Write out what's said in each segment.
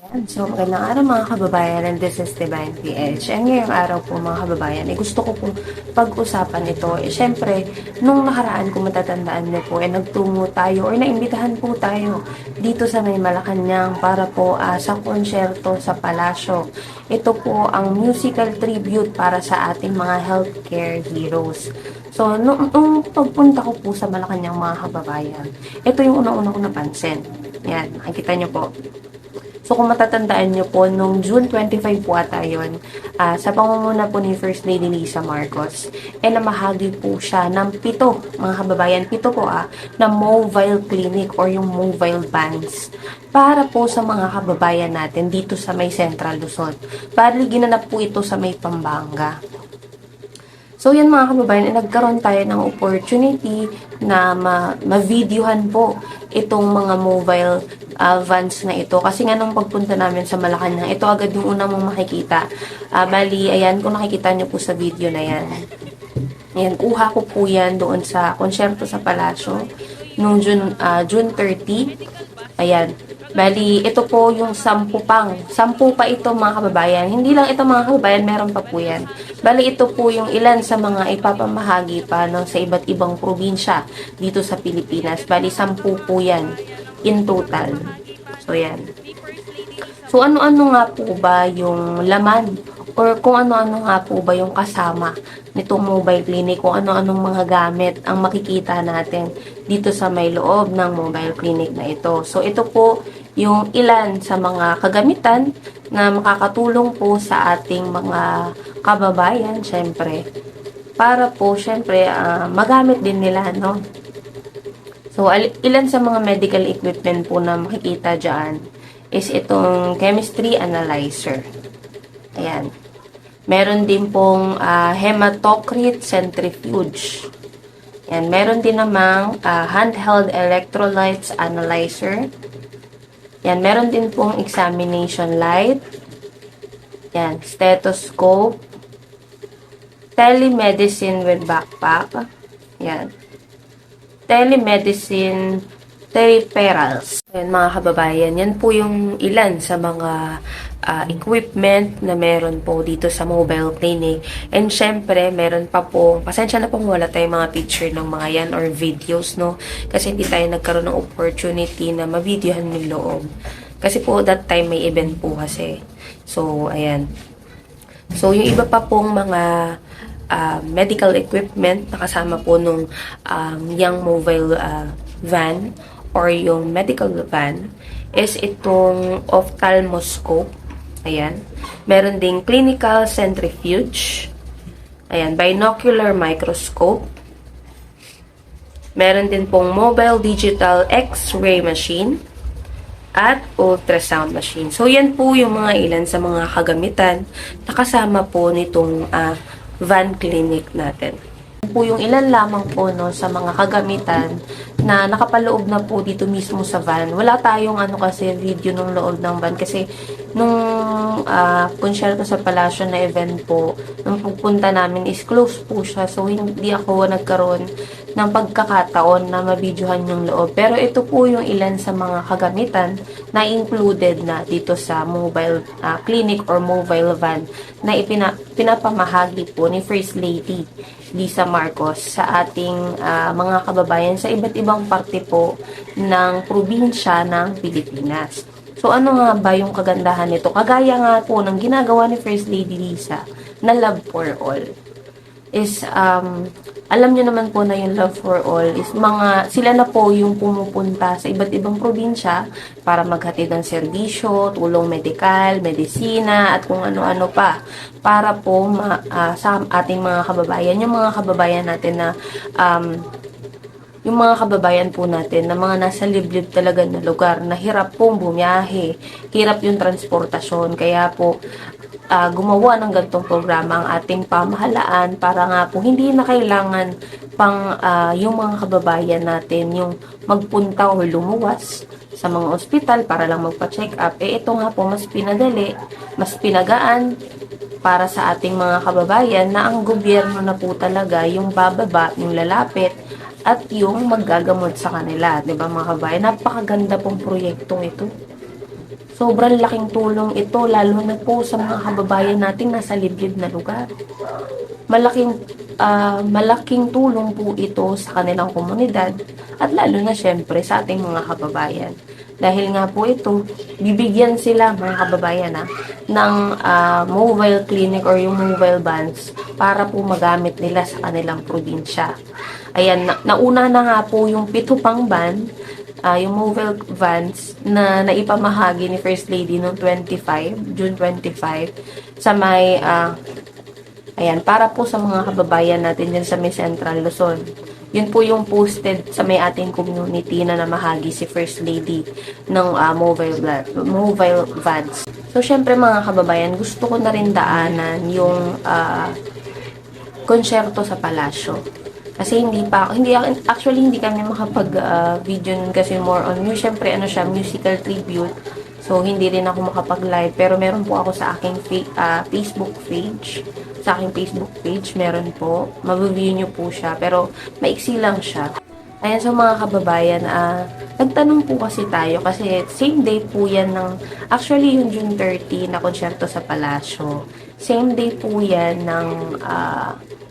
So, magandang araw mga kababayan, and this is Divine PH. And ngayong araw po mga kababayan, gusto ko pong pag-usapan ito. Syempre, nung nakaraan kung matatandaan niyo po, nagtungo tayo or naimbitahan po tayo dito sa may Malacanang para po sa konsyerto sa Palasyo. Ito po ang musical tribute para sa ating mga healthcare heroes. So, nung pagpunta ko po sa Malacanang mga kababayan, ito yung unang-una ko napansin. Yan, nakikita niyo po. So, kung matatandaan nyo po, nung June 25 po ata yun, sa pangunguna po ni First Lady Lisa Marcos, namahagi po siya ng 7, mga kababayan, 7 po na mobile clinic or yung mobile vans para po sa mga kababayan natin dito sa may Central Luzon. Bali, ginanap po ito sa may Pampanga. So, yan mga kababayan, nagkaroon tayo ng opportunity na ma-videohan po itong mga mobile vans na ito. Kasi nga nung pagpunta namin sa Malacanang, ito agad yung unang mong makikita. Bali, ayan, kung nakikita nyo po sa video na yan. Ayan, kuha ko po yan doon sa konsyerto sa Palasyo noong June 30. Ayan. Bali, ito po yung 10 pang. 10 pa ito mga kababayan. Hindi lang ito mga kababayan, meron pa po yan. Bali, ito po yung ilan sa mga ipapamahagi pa sa iba't ibang probinsya dito sa Pilipinas. Bali, 10 po yan in total. So, yan. So, ano-ano nga po ba yung laman or kung ano-ano nga po ba yung kasama nitong mobile clinic, kung ano-anong mga gamit ang makikita natin dito sa may loob ng mobile clinic na ito. So, ito po yung ilan sa mga kagamitan na makakatulong po sa ating mga kababayan, syempre, para po, syempre, magamit din nila, no? So, ilan sa mga medical equipment po na makikita dyan is itong chemistry analyzer. Ayan. Meron din pong hematocrit centrifuge. Ayan. Meron din namang handheld electrolytes analyzer. Yan, meron din pong examination light. Yan, stethoscope. Telemedicine with backpack. Yan. Telemedicine peripherals. Yan mga kababayan, yan po yung ilan sa mga equipment na meron po dito sa mobile clinic. And syempre, meron pa po, pasensya na pong wala tayong mga picture ng mga yan or videos, no? Kasi hindi tayo nagkaroon ng opportunity na ma-videohan yung loob. Kasi po, that time may event po kasi. So, ayan. So, yung iba pa pong mga medical equipment na kasama po nung young mobile van or yung medical van is itong ophthalmoscope. Ayan. Meron ding clinical centrifuge. Ayan. Binocular microscope. Meron din pong mobile digital x-ray machine at ultrasound machine. So, yan po yung mga ilan sa mga kagamitan na kasama po nitong van clinic natin. Po yung ilan lamang po sa mga kagamitan na nakapaloob na po dito mismo sa van. Wala tayong kasi video nung loob ng van kasi nung konsyerto sa Palasyo na event po, nung pupunta namin is close po siya. So, hindi ako nagkaroon ng pagkakataon na mabidyohan yung loob. Pero ito po yung ilan sa mga kagamitan na included na dito sa mobile clinic or mobile van na pinapamahagi po ni First Lady Lisa Marcos sa ating mga kababayan sa iba't ibang parte po ng probinsya ng Pilipinas. So, ano nga ba yung kagandahan nito? Kagaya nga po ng ginagawa ni First Lady Lisa na Love for All is, alam nyo naman po na yung Love for All is sila na po yung pumupunta sa iba't ibang probinsya para maghatid ng serbisyo, tulong medikal, medisina, at kung ano-ano pa para po sa ating mga kababayan, yung mga kababayan natin na yung mga kababayan po natin na mga nasa liblib talaga na lugar na hirap pong bumiyahe, hirap yung transportasyon, kaya po gumawa ng ganitong programa ang ating pamahalaan para nga po hindi na kailangan pang yung mga kababayan natin yung magpunta o lumuwas sa mga ospital para lang magpa-check up. Ito nga po mas pinadali, mas pinagaan para sa ating mga kababayan na ang gobyerno na po talaga yung bababa, yung lalapit at yung maggagamot sa kanila. 'Di ba mga kababayan? Napakaganda pong proyektong ito. sobrang laking tulong ito, lalo na po sa mga kababayan nating nasa liblib na lugar. Malaking tulong po ito sa kanilang komunidad at lalo na syempre sa ating mga kababayan. Dahil nga po ito, bibigyan sila mga kababayan ng mobile clinic or yung mobile vans para po magamit nila sa kanilang probinsya. Ayan, nauna na nga po yung 7 pang van, yung mobile vans na naipamahagi ni First Lady noong June 25, sa may, ayan, para po sa mga kababayan natin dyan sa may Central Luzon. Yun po yung posted sa may ating community na namahagi si First Lady ng mobile vans. So, syempre mga kababayan, gusto ko na rin daanan yung konsyerto sa palasyo. Kasi hindi kami makapag-video nun kasi more on, syempre musical tribute. So, hindi rin ako makapag-live. Pero meron po ako sa aking Facebook page. Sa aking Facebook page, meron po. Mabiview nyo po siya. Pero, maiksi lang siya. Ayan, so mga kababayan, nagtanong po kasi tayo. Kasi, same day po yan actually, yung June 30 na konsyerto sa Palasyo. Same day po yan ng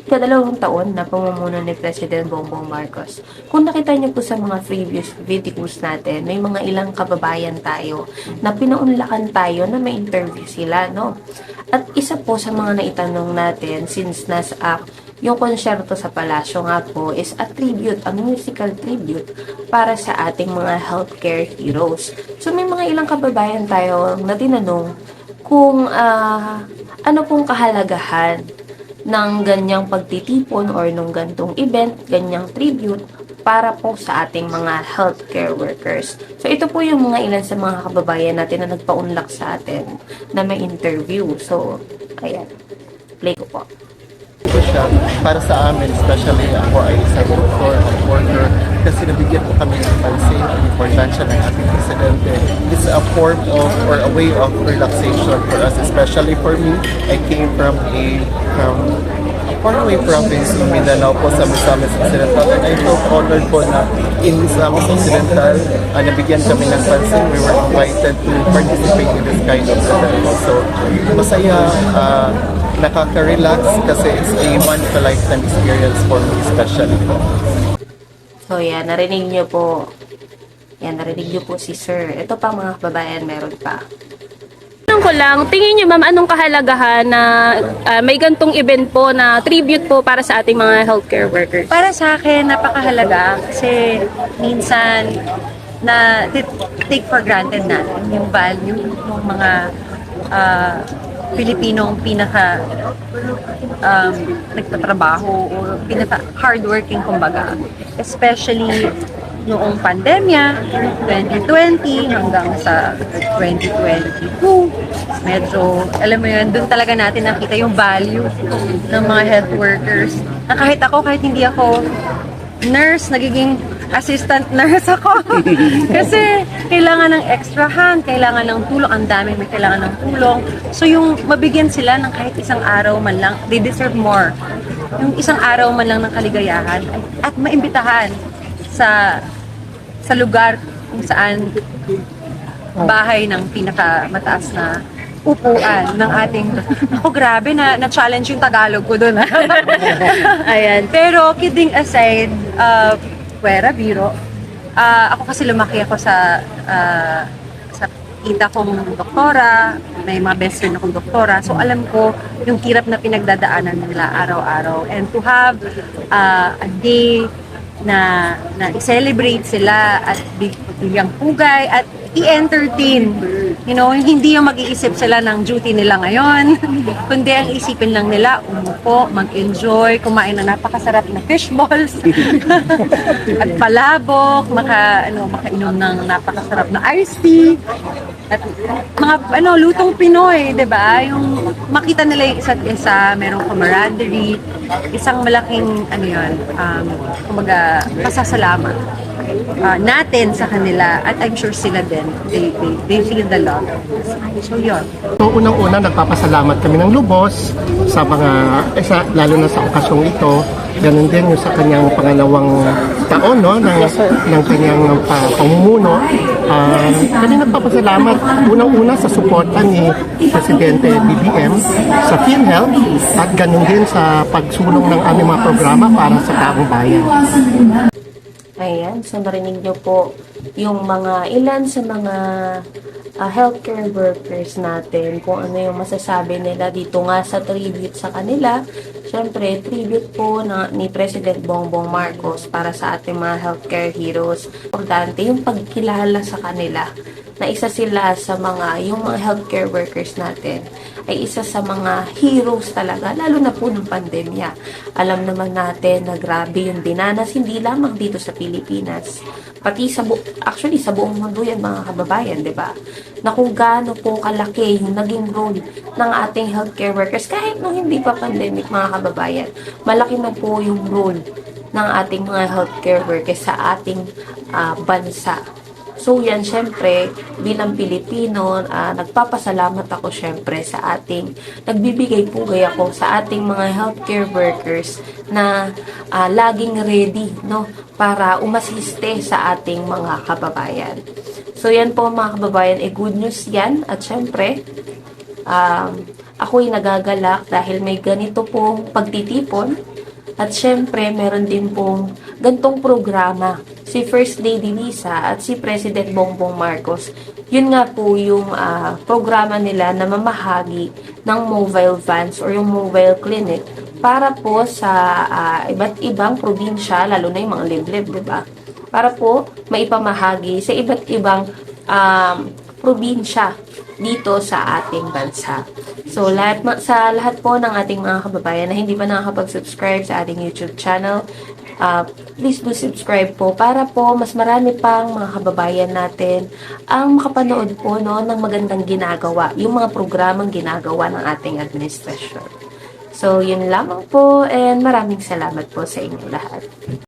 kadalawang taon na pamumuno ni President Bongbong Marcos. Kung nakita niyo po sa mga previous videos natin, may mga ilang kababayan tayo na pinaunlakan tayo na may interview sila, no? At isa po sa mga naitanong natin, since yung konsyerto sa Palasyo nga po is a musical tribute para sa ating mga healthcare heroes. So may mga ilang kababayan tayo na tinanong kung ano pong kahalagahan ng ganyang pagtitipon or nung gantong event, ganyang tribute para po sa ating mga healthcare workers. So, ito po yung mga ilan sa mga kababayan natin na nagpaunlak sa atin na may interview. So, ayan. Play ko po. Ito siya para sa amin, especially ako ay isang doktor at worker kasi nabigyan po kami ng pansin ang importansya ng ating presidente. It's a form of or a way of relaxation for us, especially for me. I came from faraway province in Mindanao po sa Misamis Occidental, and I felt honored po na in Misamis Occidental nabigyan kami ng pansin. We were invited to participate in this kind of event. So masaya, nakaka-relax kasi it's a once-a-lifetime experience for me especially po. So yan, narinig niyo po. Yan, narinig niyo po si Sir. Ito pa mga kababayan, meron pa. Tanong ko lang, tingin niyo ma'am, anong kahalagahan na may gantong event po na tribute po para sa ating mga healthcare workers? Para sa akin, napakahalaga kasi minsan na take for granted natin yung value ng mga Pilipinong pinaka nagtatrabaho o pinaka hardworking kumbaga. Especially noong pandemya, 2020 hanggang sa 2022, medyo, alam mo yun, doon talaga natin nakita yung value ng mga health workers. Na kahit hindi ako nurse, nagiging assistant nurse ako. Kasi kailangan ng extra hand, kailangan ng tulong, ang dami may kailangan ng tulong. So yung mabigyan sila ng kahit isang araw man lang, they deserve more. Yung isang araw man lang ng kaligayahan at maimbitahan sa lugar kung saan bahay ng pinakamataas na upuan ng ating... Ako, grabe na-challenge yung Tagalog ko doon. Ayan. Pero kidding aside, puwera, biro, ako kasi lumaki ako sa tita kong doktora, may mga best friend akong doktora. So alam ko yung hirap na pinagdadaanan nila araw-araw. And to have a day na i-celebrate sila at bigyang pugay at i-entertain. You know, hindi yung mag-iisip sila ng duty nila ngayon, kundi ang isipin lang nila, umupo, mag-enjoy, kumain ng napakasarap na fish balls, at palabok, makainom ng napakasarap na iced tea, at mga lutong Pinoy, 'di ba? Yung makita nila yung isa't isa, merong camaraderie, isang malaking kumbaga pasasalamat natin sa kanila, at I'm sure sila din, they feel the love. So yun. So unang-una nagpapasalamat kami ng lubos sa mga, lalo na sa okasyong ito. Ganun din yung sa kanyang pangalawang taon ng kanyang pamumuno. Kami nagpapasalamat unang-una sa suporta ni Presidente BBM sa PhilHealth at ganun din sa pagsulong ng aming mga programa para sa taong bayan. Ayan, so narinig nyo po yung mga ilan sa mga healthcare workers natin, kung ano yung masasabi nila dito nga sa tribute sa kanila. Siyempre, tribute po ni President Bongbong Marcos para sa ating mga healthcare heroes. Importante yung pagkilala sa kanila na isa sila sa yung mga healthcare workers natin ay isa sa mga heroes talaga, lalo na po ng pandemya. Alam naman natin na grabe yung dinanas, hindi lamang dito sa Pilipinas, pati actually sa buong mundo yan mga kababayan, di ba? Na kung gaano po kalaki yung naging role ng ating healthcare workers, kahit nung hindi pa pandemic mga kababayan, malaki na po yung role ng ating mga healthcare workers sa ating bansa. So yan, syempre, bilang Pilipino, nagpapasalamat ako syempre sa nagbibigay pugay ako sa ating mga healthcare workers na laging ready, no, para umasiste sa ating mga kababayan. So yan po mga kababayan, good news yan. At syempre, ako'y nagagalak dahil may ganito pong pagtitipon. At syempre, meron din pong gantong programa si First Lady Lisa at si President Bongbong Marcos. Yun nga po yung programa nila na mamahagi ng mobile vans or yung mobile clinic para po sa iba't ibang probinsya, lalo na yung mga liblib, diba? Para po maipamahagi sa iba't ibang probinsya dito sa ating bansa. So, sa lahat po ng ating mga kababayan na hindi pa nakakapag-subscribe sa ating YouTube channel, please do subscribe po para po mas marami pang mga kababayan natin ang makapanood po ng magandang ginagawa, yung mga programang ginagawa ng ating administrasyon. So, yun lamang po and maraming salamat po sa inyong lahat.